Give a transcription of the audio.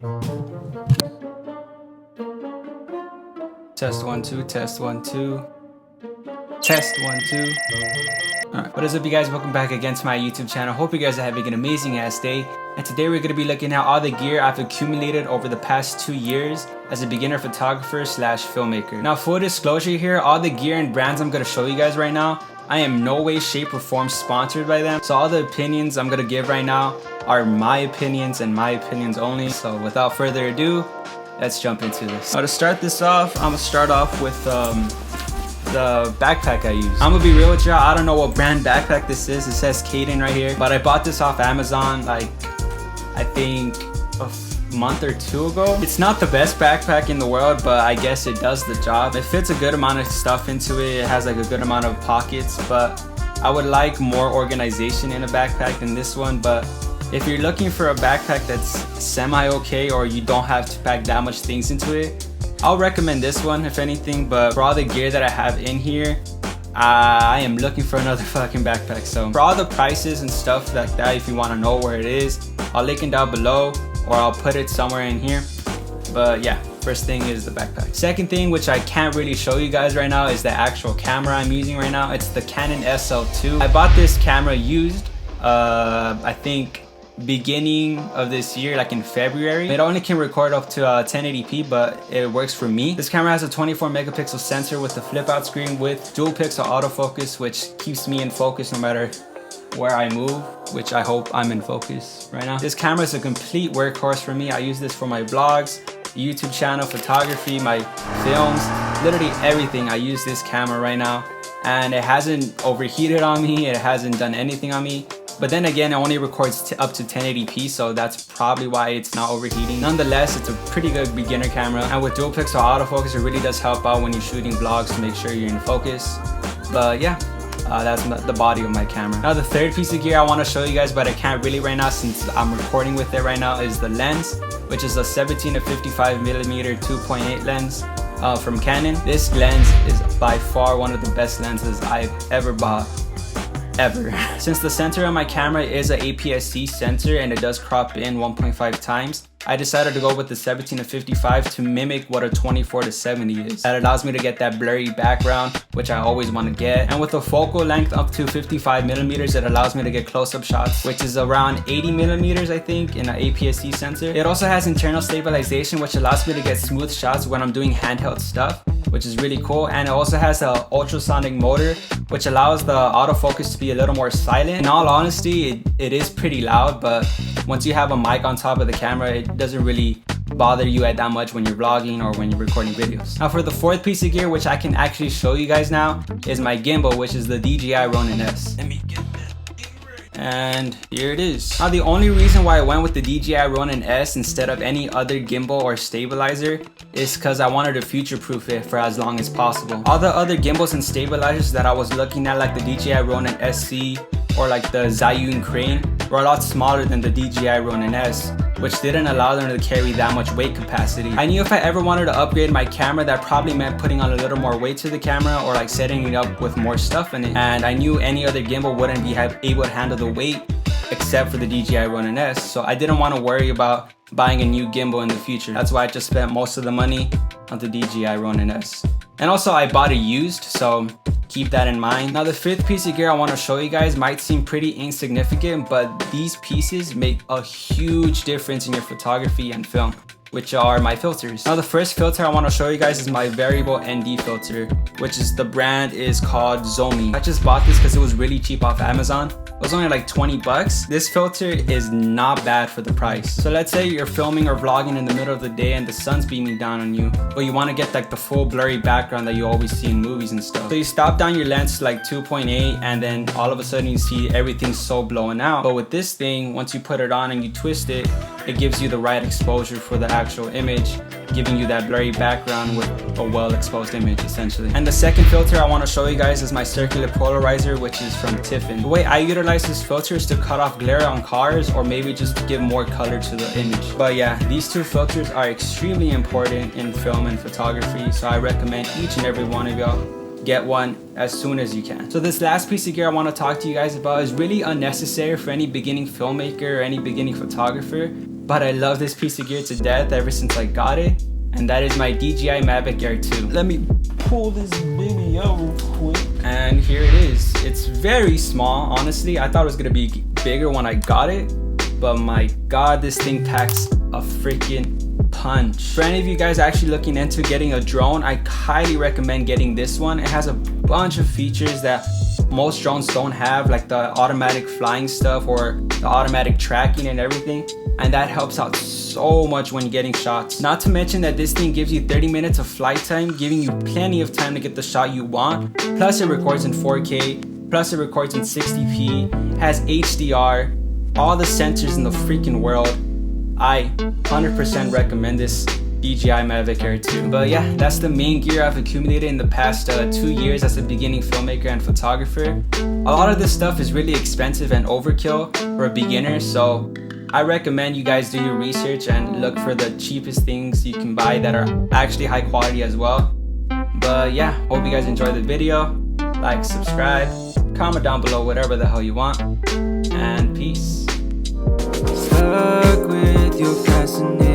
Test 1 2, test 1 2, test 1 2. Alright, what is up, you guys? Welcome back again to my YouTube channel. Hope you guys are having an amazing ass day. And today we're going to be looking at all the gear I've accumulated over the past 2 years as a beginner photographer slash filmmaker. Now, full disclosure here, all the gear and brands I'm going to show you guys right now, I am no way, shape, or form sponsored by them. So all the opinions I'm going to give right now are my opinions and my opinions only. So without further ado, let's jump into this. Now, to start this off, I'm going to start off with the backpack I use. I'm gonna be real with y'all, I don't know what brand backpack this is. It says Kaden right here, but I bought this off Amazon like I think a month or 2 ago. It's not the best backpack in the world, but I guess it does the job. It fits a good amount of stuff into it. It has like a good amount of pockets, but I would like more organization in a backpack than this one. But if you're looking for a backpack that's semi-okay, or you don't have to pack that much things into it, I'll recommend this one if anything. But for all the gear that I have in here, I am looking for another fucking backpack. So for all the prices and stuff like that, if you want to know where it is, I'll link it down below, or I'll put it somewhere in here. But yeah, first thing is the backpack. Second thing, which I can't really show you guys right now, is the actual camera I'm using right now. It's the Canon SL2. I bought this camera used, I think beginning of this year, like in February. It only can record up to 1080p, but it works for me. This camera has a 24 megapixel sensor with a flip out screen with dual pixel autofocus, which keeps me in focus no matter where I move, which I hope I'm in focus right now. This camera is a complete workhorse for me. I use this for my vlogs, YouTube channel, photography, my films, literally everything. I use this camera right now, and it hasn't overheated on me. It hasn't done anything on me. But then again, it only records up to 1080p, so that's probably why it's not overheating. Nonetheless, it's a pretty good beginner camera, and with dual pixel autofocus, it really does help out when you're shooting vlogs to make sure you're in focus. But yeah, that's the body of my camera. Now, the third piece of gear I want to show you guys, but I can't really right now since I'm recording with it right now, is the lens, which is a 17 to 55 millimeter 2.8 lens from Canon. This lens is by far one of the best lenses I've ever bought. Ever. Since the sensor on my camera is an APS-C sensor and it does crop in 1.5 times, I decided to go with the 17 to 55 to mimic what a 24 to 70 is. That allows me to get that blurry background, which I always want to get. And with a focal length up to 55 millimeters, it allows me to get close-up shots, which is around 80 millimeters, I think, in an APS-C sensor. It also has internal stabilization, which allows me to get smooth shots when I'm doing handheld stuff, which is really cool. And it also has an ultrasonic motor, which allows the autofocus to be a little more silent. In all honesty, it is pretty loud, but once you have a mic on top of the camera, it doesn't really bother you at that much when you're vlogging or when you're recording videos. Now, for the fourth piece of gear, which I can actually show you guys now, is my gimbal, which is the DJI Ronin S. Let me get that. And here it is. Now, the only reason why I went with the DJI Ronin S instead of any other gimbal or stabilizer is because I wanted to future-proof it for as long as possible. All the other gimbals and stabilizers that I was looking at, like the DJI Ronin SC or like the Zhiyun Crane, were a lot smaller than the DJI Ronin S, which didn't allow them to carry that much weight capacity. I knew if I ever wanted to upgrade my camera, that probably meant putting on a little more weight to the camera or like setting it up with more stuff in it. And I knew any other gimbal wouldn't be able to handle the weight except for the DJI Ronin S. So I didn't want to worry about buying a new gimbal in the future. That's why I just spent most of the money on the DJI Ronin S. And also, I bought it used, so keep that in mind. Now, the fifth piece of gear I want to show you guys might seem pretty insignificant, but these pieces make a huge difference in your photography and film, which are my filters. Now, the first filter I want to show you guys is my variable ND filter, which is the brand is called Zomi. I just bought this because it was really cheap off Amazon. It was only like 20 bucks. This filter is not bad for the price. So let's say you're filming or vlogging in the middle of the day and the sun's beaming down on you, but you want to get like the full blurry background that you always see in movies and stuff. So you stop down your lens to like 2.8, and then all of a sudden you see everything's so blown out. But with this thing, once you put it on and you twist it, it gives you the right exposure for the actual image, giving you that blurry background with a well-exposed image, essentially. And the second filter I want to show you guys is my circular polarizer, which is from Tiffen. The way I utilize this filter is to cut off glare on cars, or maybe just to give more color to the image. But yeah, these two filters are extremely important in film and photography, so I recommend each and every one of y'all get one as soon as you can. So this last piece of gear I want to talk to you guys about is really unnecessary for any beginning filmmaker or any beginning photographer, but I love this piece of gear to death ever since I got it, and that is my DJI Mavic Air 2. Let me pull this baby out real quick. And here it is. It's very small, honestly. I thought it was gonna be bigger when I got it, but my god, this thing packs a freaking punch. For any of you guys actually looking into getting a drone, I highly recommend getting this one. It has a bunch of features that most drones don't have, like the automatic flying stuff or the automatic tracking and everything, and that helps out so much when getting shots. Not to mention that this thing gives you 30 minutes of flight time, giving you plenty of time to get the shot you want. Plus it records in 4K, plus it records in 60p, has HDR, all the sensors in the freaking world. I 100% recommend this DJI Mavic Air 2. But yeah, that's the main gear I've accumulated in the past 2 years as a beginning filmmaker and photographer. A lot of this stuff is really expensive and overkill for a beginner, so I recommend you guys do your research and look for the cheapest things you can buy that are actually high quality as well. But yeah, hope you guys enjoyed the video. Like, subscribe, comment down below whatever the hell you want, and peace. Stuck with your fascination.